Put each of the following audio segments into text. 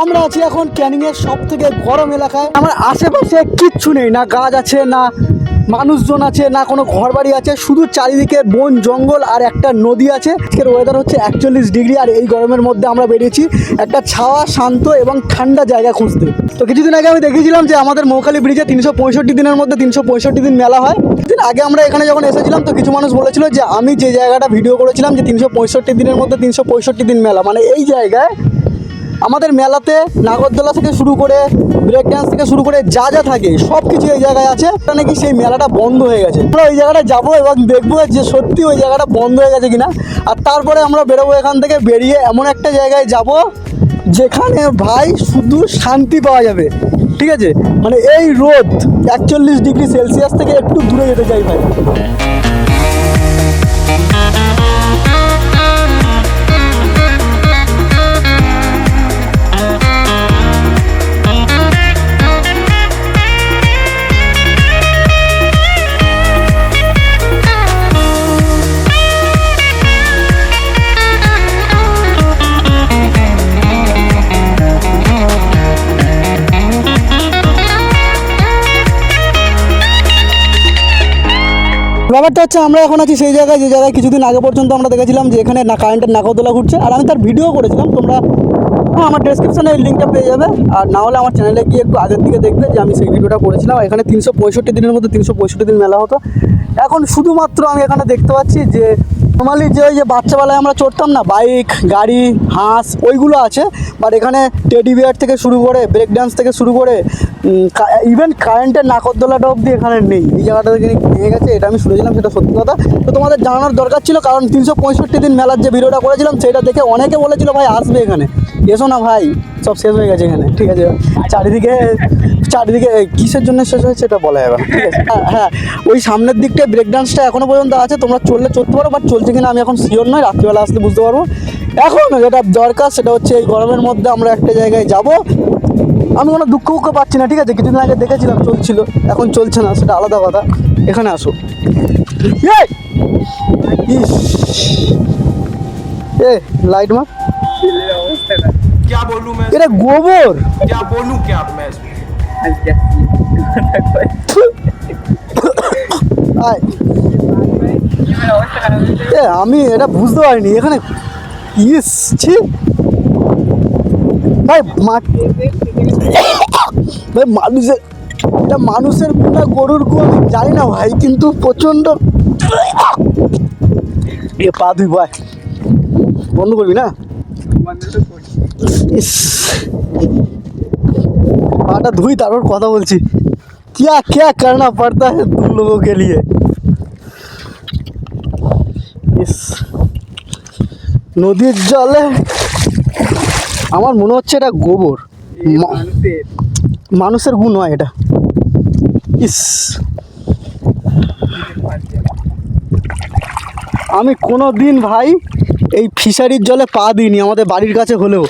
আমরা আছি এখন ক্যানিংয়ের সব থেকে গরম এলাকায়। আমার আশেপাশে কিচ্ছু নেই, না গাছ আছে, না মানুষজন আছে, না কোনো ঘরবাড়ি আছে, শুধু চারিদিকে বন জঙ্গল আর একটা নদী আছে। আজকের ওয়েদার হচ্ছে 41 ডিগ্রি, আর এই গরমের মধ্যে আমরা বেরিয়েছি একটা ছাওয়া, শান্ত এবং ঠান্ডা জায়গা খুঁজতে। তো কিছুদিন আগে আমি দেখেছিলাম যে আমাদের মৌখালি ব্রিজে 365 দিনের মধ্যে 365 দিন মেলা হয়। কিছুদিন আগে আমরা এখানে যখন এসেছিলাম তো কিছু মানুষ বলেছিল যে আমি যে জায়গাটা ভিডিও করেছিলাম যে 365 দিনের মধ্যে 365 দিন মেলা, মানে এই জায়গায় আমাদের মেলাতে নাগরদোলা থেকে শুরু করে ব্রেক ডান্স থেকে শুরু করে যা যা থাকে সব কিছু এই জায়গায় আছে। ওটা নাকি সেই মেলাটা বন্ধ হয়ে গেছে। আমরা ওই জায়গাটা যাবো এবং দেখবো যে সত্যি ওই জায়গাটা বন্ধ হয়ে গেছে কিনা। আর তারপরে আমরা বেরোবো এখান থেকে, বেরিয়ে এমন একটা জায়গায় যাব যেখানে ভাই শুধু শান্তি পাওয়া যাবে। ঠিক আছে, মানে এই রোদ 41 ডিগ্রি সেলসিয়াস থেকে একটু দূরে যেতে চাই ভাই। ব্যাপারটা হচ্ছে আমরা এখন আছি সেই জায়গায় যে জায়গায় কিছুদিন আগে পর্যন্ত আমরা দেখেছিলাম যে এখানে না কারেন্টের নাগরদোলা ঘুরছে, আর আমি তার ভিডিও করেছিলাম। তোমরা আমার ডেসক্রিপশনে এই লিঙ্কটা পেয়ে যাবে, আর না হলে আমার চ্যানেলে গিয়ে একটু আগের দিকে দেখবে যে আমি সেই ভিডিওটা করেছিলাম। এখানে 365 দিনের মধ্যে 365 দিন মেলা হতো। এখন শুধুমাত্র আমি এখানে দেখতে পাচ্ছি যে নর্মালি যে ওই যে বাচ্চাবেলায় আমরা চড়তাম না বাইক, গাড়ি, হাঁস, ওইগুলো আছে। বাট এখানে টেডি বিয়ার থেকে শুরু করে ব্রেক ডান্স থেকে শুরু করে ইভেন কারেন্টের নাগরদোলাটা অবধি এখানে নেই। এই জায়গাটা থেকে নিয়ে গেছে, এটা আমি শুনেছিলাম, সেটা সত্যি কথা। তো তোমাদের জানানোর দরকার ছিল, কারণ 365 দিন মেলার যে ভিডিওটা করেছিলাম সেটা দেখে অনেকে বলেছিল ভাই আসবে এখানে, এসো না ভাই, সব শেষ হয়ে গেছে এখানে। ঠিক আছে, চারিদিকে কিসের জন্য শেষ হয়েছে এটা বলা যাবে। ঠিক আছে, হ্যাঁ ওই সামনের দিকটায় ব্রেক ডান্সটা এখনও পর্যন্ত আছে, তোমরা চড়তে পারো, বাট চলছে কিনা আমি এখন শিওর নয়, রাত্রিবেলা আসলে বুঝতে পারবো। এখন যেটা দরকার সেটা হচ্ছে এই গরমের মধ্যে আমরা একটা জায়গায় যাব। আমি কোনো দুঃখ পাচ্ছি না, ঠিক আছে, কিছুদিন আগে দেখেছিলাম চলছিল, এখন চলছে না, সেটা আলাদা কথা। এখানে আসো। এ লাইট মার, क्या बोलूं मैं? এটা গোবর। क्या बोलूं क्या मैं? আমি এটা বুঝতে পারিনি এখানে ছি ভাই। ভাই মানুষের, এটা মানুষের গু না গরুর গু আমি জানি না ভাই, কিন্তু প্রচণ্ড পা ধুই ভাই, বন্ধ করবি না? पाटा धुई तारপর কথা বলছি। क्या क्या करना पड़ता है तुम लोगों के लिए। इस নদীর জলে আমার মনে হচ্ছে এটা গোবর, মানুষের গু নয় এটা। ইস, আমি কোনো দিন ভাই এই ফিশারির জলে পা দিইনি, আমাদের বাড়ির কাছে হলেও।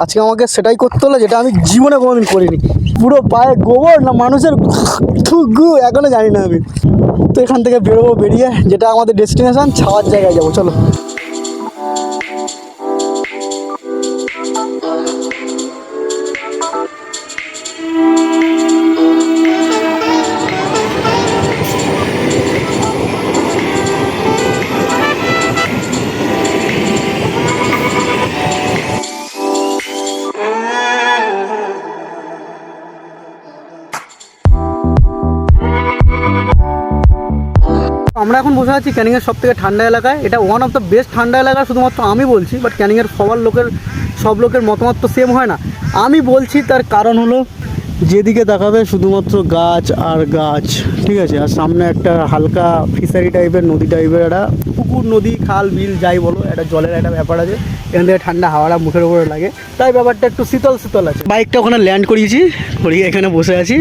আজকে আমাকে সেটাই করতে হলো যেটা আমি জীবনে কোনোদিন করিনি। পুরো পায়ে গোবর না মানুষের গু এখনো জানি না আমি। তো এখান থেকে বেরোবো, বেরিয়ে যেটা আমাদের ডেস্টিনেশন ছাওয়ার জায়গায় যাবো, চলো। আমরা এখন বসে আছি ক্যানিংয়ের সব থেকে ঠান্ডা এলাকায়। এটা ওয়ান অফ দ্য বেস্ট ঠান্ডা এলাকা, শুধুমাত্র আমি বলছি, বাট ক্যানিংয়ের সব লোকের মতামত তো সেম হয় না। আমি বলছি তার কারণ হলো যেদিকে তাকাবে শুধুমাত্র গাছ আর গাছ, ঠিক আছে, আর সামনে একটা হালকা ফিশারি টাইপের নদী টাইপের, একটা পুকুর, নদী, খাল, বিল যাই বলো, একটা জলের একটা ব্যাপার আছে। এখান থেকে ঠান্ডা হাওয়াটা মুখের উপরে লাগে, তাই ব্যাপারটা একটু শীতল শীতল আছে। বাইকটা ওখানে ল্যান্ড করিয়েছি, করিয়ে এখানে বসে আছি।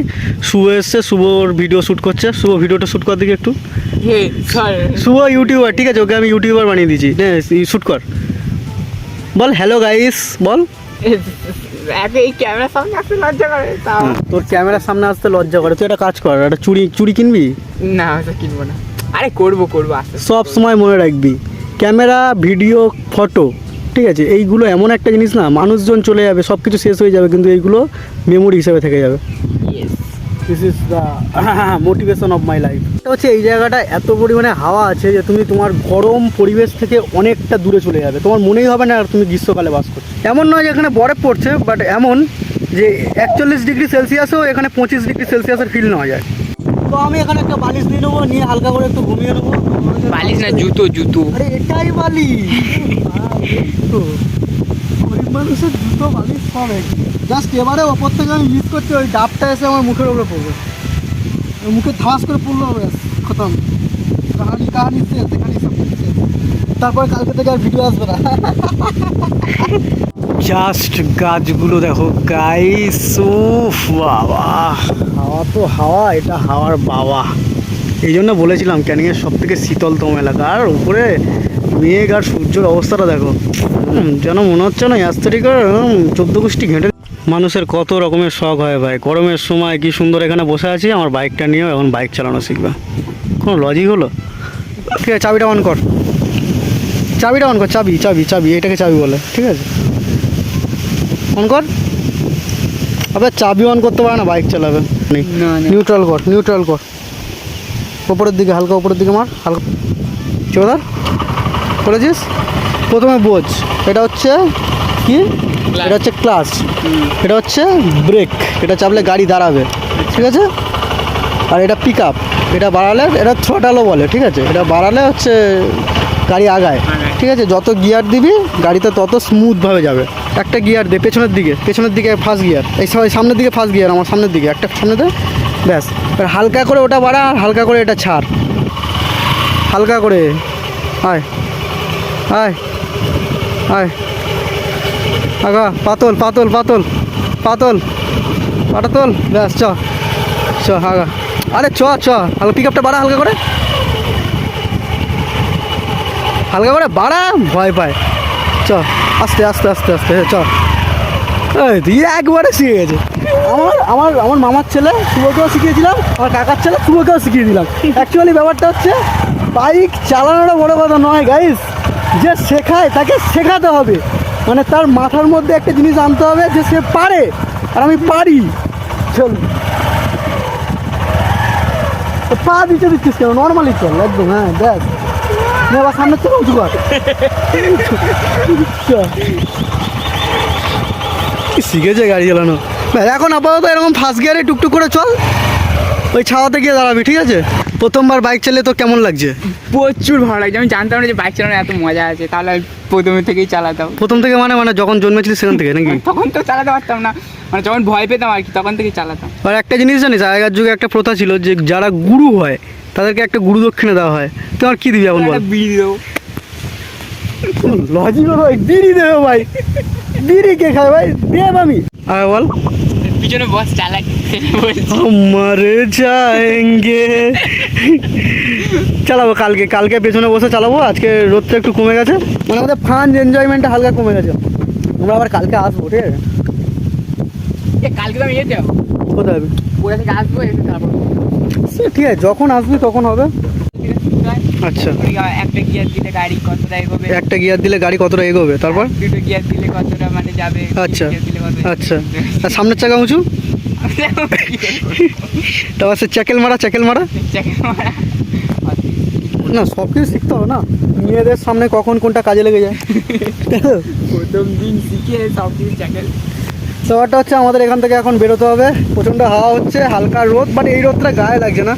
শুভ এসছে, শুভর ভিডিও শ্যুট করছে। শুভ ভিডিওটা শ্যুট কর দিকে একটু। শুভ ইউটিউবার, ঠিক আছে, ওকে আমি ইউটিউবার বানিয়ে দিয়েছি। হ্যাঁ শ্যুট কর, বল হ্যালো গাইস বল। এই ক্যামেরার সামনে আসতে লজ্জা করে, তাও তোর ক্যামেরার সামনে আসতে লজ্জা করে। তুই একটা কাজ কর, একটা চুড়ি কিনবি। না ওটা কিনবো না। আরে করবো আসতে। সব সময় মনে রাখবি ক্যামেরা, ভিডিও, ফটো ঠিক আছে, এইগুলো এমন একটা জিনিস না, মানুষজন চলে যাবে, সব কিছু শেষ হয়ে যাবে, কিন্তু এইগুলো মেমোরি হিসেবে থেকে যাবে। Yes. This is the motivation of my life. হচ্ছে এই জায়গাটা এত পরিমাণে হাওয়া আছে যে তুমি তোমার গরম পরিবেশ থেকে অনেকটা দূরে চলে যাবে, তোমার মনেই হবে না আর তুমি গ্রীষ্মকালে বাস করছো। এমন নয় যে এখানে বরফ পড়ছে, বাট এমন যে 41 ডিগ্রি সেলসিয়াসও এখানে 25 ডিগ্রি সেলসিয়াসের ফিল নেওয়া যায়। তো আমি এখানে একটা বালিশ নিয়ে নেবো, নিয়ে হালকা করে একটু ঘুমিয়ে নেবো। বালিশ না, জুতো জুতো। আরে এটাই বালিশ, তো গরিব মানুষের জুতো বালিশ সব একই। জাস্ট এবারে ওপর থেকে আমি মিস করছি, ওই ডাবটা এসে আমার মুখের উপরে পড়বে, মুখে ধাস করে পড়লো, ব্যাস খতম, কাহানি শেষ, এখানে সব শেষ। তারপরে কালকে থেকে আর ভিডিও আসবে না। জাস্ট গাছগুলো দেখো গাইস, উফ বাবা, হাওয়া তো হাওয়া, এটা হাওয়ার বাবা। এই জন্য বলেছিলাম ক্যানিংয়ের সব থেকে শীতলতম এলাকা। আর উপরে মেঘ আর সূর্যের অবস্থাটা দেখো, যেন মনে হচ্ছে না অ্যাস্থেটিকের 14 গোষ্ঠী ঘেঁটে। মানুষের কত রকমের শখ হয় ভাই, গরমের সময় কি সুন্দর এখানে বসে আছি, আমার বাইকটা নিয়েও এখন বাইক চালানো শিখবে, কোনো লজিক হলো? ঠিক আছে, চাবিটা অন কর, চাবিটা অন কর, চাবি চাবি চাবি, এটাকে চাবি বলে, ঠিক আছে অন কর। আবার চাবি অন করতে পারে না, বাইক চালাবে। নিউট্রাল কর, নিউট্রাল কর, ওপরের দিকে, হালকা ওপরের দিকে মার, হালকা চোদার করেছিস। প্রথমে বোঝ, এটা হচ্ছে কি, এটা হচ্ছে ক্লাচ, এটা হচ্ছে ব্রেক, এটা চাপলে গাড়ি দাঁড়াবে, ঠিক আছে। আর এটা পিক আপ, এটা বাড়ালে, এটা থ্রটালও বলে, ঠিক আছে, এটা বাড়ালে হচ্ছে গাড়ি আগায়, ঠিক আছে। যত গিয়ার দিবি গাড়িতে তত স্মুথভাবে যাবে। একটা গিয়ার দে পেছনের দিকে, পেছনের দিকে ফার্স্ট গিয়ার, এই সামনের দিকে ফার্স্ট গিয়ার, আমার সামনের দিকে একটা সামনে দে, ব্যাস। এবার হালকা করে ওটা বাড়া, আর হালকা করে এটা ছাড়, হালকা করে আয় আয় আয়, আগা পাতল পাতল পাতল পাতল পাটাতল, ব্যাস চ চ আগা, আরে চ চ, হালকা পিক আপটা বাড়া, হালকা করে, হালকা করে বাড়া, ভয় পায়, চ আস্তে আস্তে আস্তে আস্তে, চ। এই তুই একবারে শিখে গেছে। আমার আমার আমার মামার ছেলে শুভকেও শিখিয়েছিলাম, আমার কাকার ছেলে শুভকেও শিখিয়ে দিলাম। অ্যাকচুয়ালি ব্যাপারটা হচ্ছে বাইক চালানোটা বড় কথা নয় গাইস, যে শেখায় তাকে শেখাতে হবে, মানে তার মাথার মধ্যে একটা জিনিস আনতে হবে যে সে পারে আর আমি পারি। চল, পা দিতে দিচ্ছিস কেন, নর্মালি চল একদম, হ্যাঁ ব্যাস, আবার সামনের থেকে উঁচু কর। শিখেছে গাড়ি চালানো। এখন আপাতত এরকম ফার্স্ট গিয়ারে টুকটুক করে চল, ওই ছাওয়াতে গিয়ে দাঁড়াবি, ঠিক আছে। প্রথমবার বাইক চালিয়ে তো কেমন লাগছে? প্রচুর ভালো লাগছে, আমি জানতাম না যে বাইক চালানোর এত মজা আছে, তাহলে আমি প্রথমে থেকেই চালাতাম। প্রথম থেকে মানে মানে যখন জন্মেছিলি সেখান থেকে নাকি? তখন তো চালাতে পারতাম না, মানে যখন ভয় পেতাম আর কি, তখন থেকেই চালাতাম। আর একটা জিনিস জানিস, আগেকার যুগে একটা প্রথা ছিল যে যারা গুরু হয় তাদেরকে একটা গুরু দক্ষিণা দেওয়া হয়। তোমার কি দিবি এখন বল? একটা বিড়ি দেবো। লজিক হলো বিড়ি দেবে ভাই, বিড়ি কে খায় ভাই, দেব আমি। আর বল, পিছনে বস চালাই, আমারে যাएंगे, চালাবো কালকে, কালকে পেছনে বসে চালাবো। আজকে রোদটা একটু কমে গেছে, মানে আমাদের ফান এনজয়মেন্টটা হালকা কমে গেছে। আমরা আবার কালকে আসবো, ঠিক আছে। কালকে তো আমি ইয়ে যাবো, কোথায় যাবি? কোথা থেকে আসবো এসে তারপর সে ঠিক আছে, যখন আসবি তখন হবে। আচ্ছা, একটা গিয়ার দিলে গাড়ি কতটা এগোবে, একটা গিয়ার দিলে গাড়ি কতটা এগোবে, তারপর দুটো গিয়ার দিলে কতটা মানে যাবে, আচ্ছা গিয়ার দিলে কতটা আচ্ছা, আর সামনের চাকা উঁচু, তারপর সে চ্যাকেল মারা, চ্যাকেল মারা, না সব কিছু শিখতে হবে না, মেয়েদের সামনে কখন কোনটা কাজে লেগে যায়। প্রথম দিন শিখে সব কিছু চ্যাকেল। ব্যাপারটা হচ্ছে আমাদের এখান থেকে এখন বেরোতে হবে, প্রচণ্ড হাওয়া হচ্ছে, হালকা রোদ, বাট এই রোদটা গায়ে লাগছে না,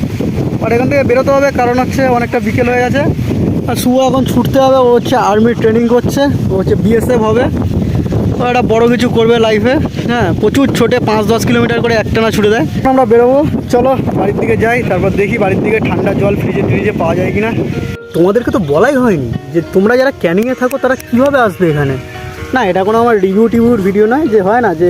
বাট এখান থেকে বেরোতে হবে, কারণ হচ্ছে অনেকটা বিকেল হয়ে গেছে। আর শুভ এখন ছুটতে হবে, ও হচ্ছে আর্মির ট্রেনিং করছে, ও হচ্ছে বিএসএফ হবে, ও একটা বড়ো কিছু করবে লাইফে, হ্যাঁ প্রচুর ছোটে 5-10 কিলোমিটার করে একটানা ছুটে দেয়। আমরা বেরোবো, চলো বাড়ির দিকে যাই, তারপর দেখি বাড়ির দিকে ঠান্ডা জল ফ্রিজে ট্রিজে পাওয়া যায় কিনা। তোমাদেরকে তো বলাই হয়নি যে তোমরা যারা ক্যানিংয়ে থাকো তারা কীভাবে আসবে এখানে। না এটা কোনো আমার রিভিউর ভিডিও নয়, যে হয় না যে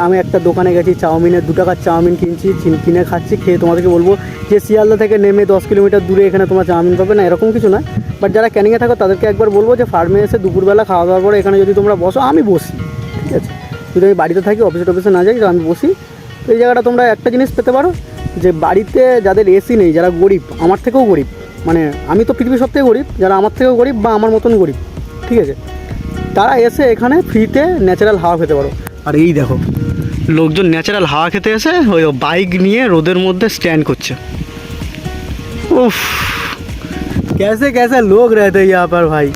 আমি একটা দোকানে গেছি, চাউমিনের 2 টাকার চাউমিন কিনছি, কিনে খাচ্ছি, খেয়ে তোমাদেরকে বলবো যে শিয়ালদা থেকে নেমে 10 কিলোমিটার দূরে এখানে তোমার চাউমিন পাবে না, এরকম কিছু নয়। বাট যারা ক্যানিংয়ে থাকো তাদেরকে একবার বলবো যে ফার্মে এসে দুপুরবেলা খাওয়া দাওয়ার পরে এখানে যদি তোমরা বসো, আমি বসি, ঠিক আছে। যদি আমি বাড়িতে থাকি, অফিসে না যাই, তো আমি বসি। তো এই জায়গাটা তোমরা একটা জিনিস পেতে পারো, যে বাড়িতে যাদের এসি নেই, যারা গরিব, আমার থেকেও গরিব, মানে আমি তো পৃথিবীর সবথেকে গরিব, যারা আমার থেকেও গরিব বা আমার মতন গরিব, ঠিক আছে, তারা এসে এখানে ফ্রিতে ন্যাচারাল হাওয়া খেতে পারো। আর এই দেখো লোকজন ন্যাচারাল হাওয়া খেতে এসে ওই বাইক নিয়ে রোদের মধ্যে স্ট্যান্ড করছে। उफ कैसे कैसे लोग रहते हैं यहाँ पर भाई।